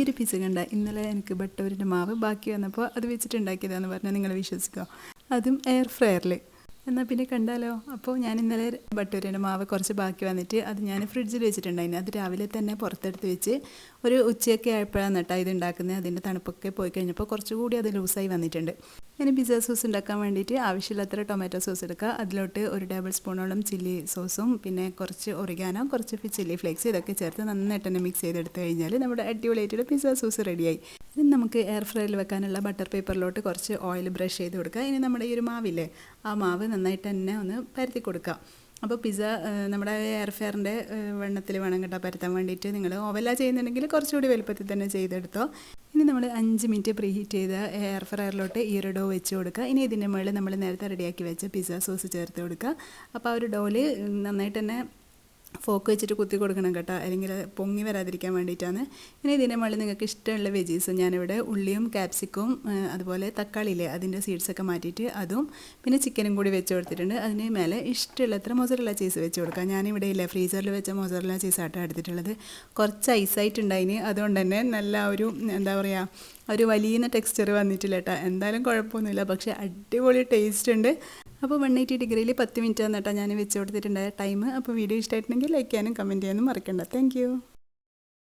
ഒരു പിസ്സ കണ്ട ഇന്നലെ എനിക്ക് ബട്ടൂരിൻ്റെ മാവ് ബാക്കി വന്നപ്പോൾ അത് വെച്ചിട്ടുണ്ടാക്കിയതാണെന്ന് പറഞ്ഞാൽ നിങ്ങൾ വിശ്വസിക്കുമോ? അതും എയർ ഫ്രയറിൽ. എന്നാൽ പിന്നെ കണ്ടാലോ. അപ്പോൾ ഞാൻ ഇന്നലെ ബട്ടൂരിൻ്റെ മാവ് കുറച്ച് ബാക്കി വന്നിട്ട് അത് ഞാൻ ഫ്രിഡ്ജിൽ വെച്ചിട്ടുണ്ടായിരുന്നു. അത് രാവിലെ തന്നെ പുറത്തെടുത്ത് വെച്ച് ഒരു ഉച്ചയൊക്കെ ആയപ്പോഴാണ് കേട്ടോ ഇത് ഉണ്ടാക്കുന്നത്. അതിൻ്റെ തണുപ്പൊക്കെ പോയി കഴിഞ്ഞപ്പോൾ കുറച്ചുകൂടി അത് ലൂസായി വന്നിട്ടുണ്ട്. ഇനി പിസ്സ സോസ് ഉണ്ടാക്കാൻ വേണ്ടിയിട്ട് ആവശ്യമില്ലാത്ത ടൊമാറ്റോ സോസ് എടുക്കുക. അതിലോട്ട് ഒരു ടേബിൾ സ്പൂണോളം ചില്ലി സോസും പിന്നെ കുറച്ച് ഒറിഗാനോ, കുറച്ച് ചില്ലി ഫ്ലേക്സ് ഇതൊക്കെ ചേർത്ത് നന്നായിട്ട് തന്നെ മിക്സ് ചെയ്തെടുത്ത് കഴിഞ്ഞാൽ നമ്മുടെ അടിപൊളിയായിട്ടുള്ള പിസ്സ സോസ് റെഡിയായി. ഇനി നമുക്ക് എയർ ഫ്രയറിൽ വെക്കാനുള്ള ബട്ടർ പേപ്പറിലോട്ട് കുറച്ച് ഓയിൽ ബ്രഷ് ചെയ്ത് കൊടുക്കുക. ഇനി നമ്മുടെ ഈ ഒരു മാവില്ലേ, ആ മാവ് നന്നായിട്ട് തന്നെ ഒന്ന് പരത്തി കൊടുക്കുക. അപ്പോൾ പിസ്സ നമ്മുടെ എയർ ഫ്രയറിൻ്റെ വെണ്ണത്തിൽ വേണം കേട്ടോ പരത്താൻ വേണ്ടിയിട്ട്. നിങ്ങൾ ഓവനിലാണ് ചെയ്യുന്നുണ്ടെങ്കിൽ കുറച്ചുകൂടി വലുപ്പത്തിൽ തന്നെ ചെയ്തെടുത്തോ. ഇനി നമ്മൾ 5 മിനിറ്റ് പ്രീ ഹീറ്റ് ചെയ്ത എയർ ഫ്രയറിലോട്ട് ഈ ഒരു ഡോ വെച്ച് കൊടുക്കുക. ഇനി ഇതിൻ്റെ മുകളിൽ നമ്മൾ നേരത്തെ റെഡിയാക്കി വെച്ച പിസ്സ സോസ് ചേർത്ത് കൊടുക്കുക. അപ്പോൾ ആ ഒരു ഡോയിൽ നന്നായിട്ട് തന്നെ ഫോക്ക് വെച്ചിട്ട് കുത്തി കൊടുക്കണം കേട്ടോ, അല്ലെങ്കിൽ പൊങ്ങി വരാതിരിക്കാൻ വേണ്ടിയിട്ടാണ്. ഇനി ഇതിൻ്റെ മുകളിൽ നിങ്ങൾക്ക് ഇഷ്ടമുള്ള വെജീസ്, ഞാനിവിടെ ഉള്ളിയും ക്യാപ്സിക്കും അതുപോലെ തക്കാളിയില്ലേ അതിൻ്റെ സീഡ്സൊക്കെ മാറ്റിയിട്ട് അതും പിന്നെ ചിക്കനും കൂടി വെച്ച് കൊടുത്തിട്ടുണ്ട്. അതിന് മേലെ ഇഷ്ടമുള്ളത്ര മൊസറല്ല ചീസ് വെച്ച് കൊടുക്കുക. ഞാനിവിടെ ഇല്ല ഫ്രീസറിൽ വെച്ച മൊസറല്ല ചീസാട്ടോ എടുത്തിട്ടുള്ളത്. കുറച്ച് ഐസായിട്ടുണ്ടായിന്, അതുകൊണ്ട് തന്നെ നല്ല ഒരു എന്താ പറയുക ഒരു വലിയ ടെക്സ്ചർ വന്നിട്ടില്ല കേട്ടോ. എന്തായാലും കുഴപ്പമൊന്നുമില്ല, പക്ഷേ അടിപൊളി ടേസ്റ്റ് ഉണ്ട്. അപ്പോൾ 180 ഡിഗ്രിയിൽ 10 മിനിറ്റ് വന്നിട്ടാണ് ഞാൻ വെച്ച് കൊടുത്തിട്ടുണ്ടായ ടൈം. അപ്പോൾ വീഡിയോ ഇഷ്ടമായിട്ടുണ്ടെങ്കിൽ ലൈക്ക് ചെയ്യാനും കമൻറ്റ് ചെയ്യാനും മറക്കണ്ട. താങ്ക്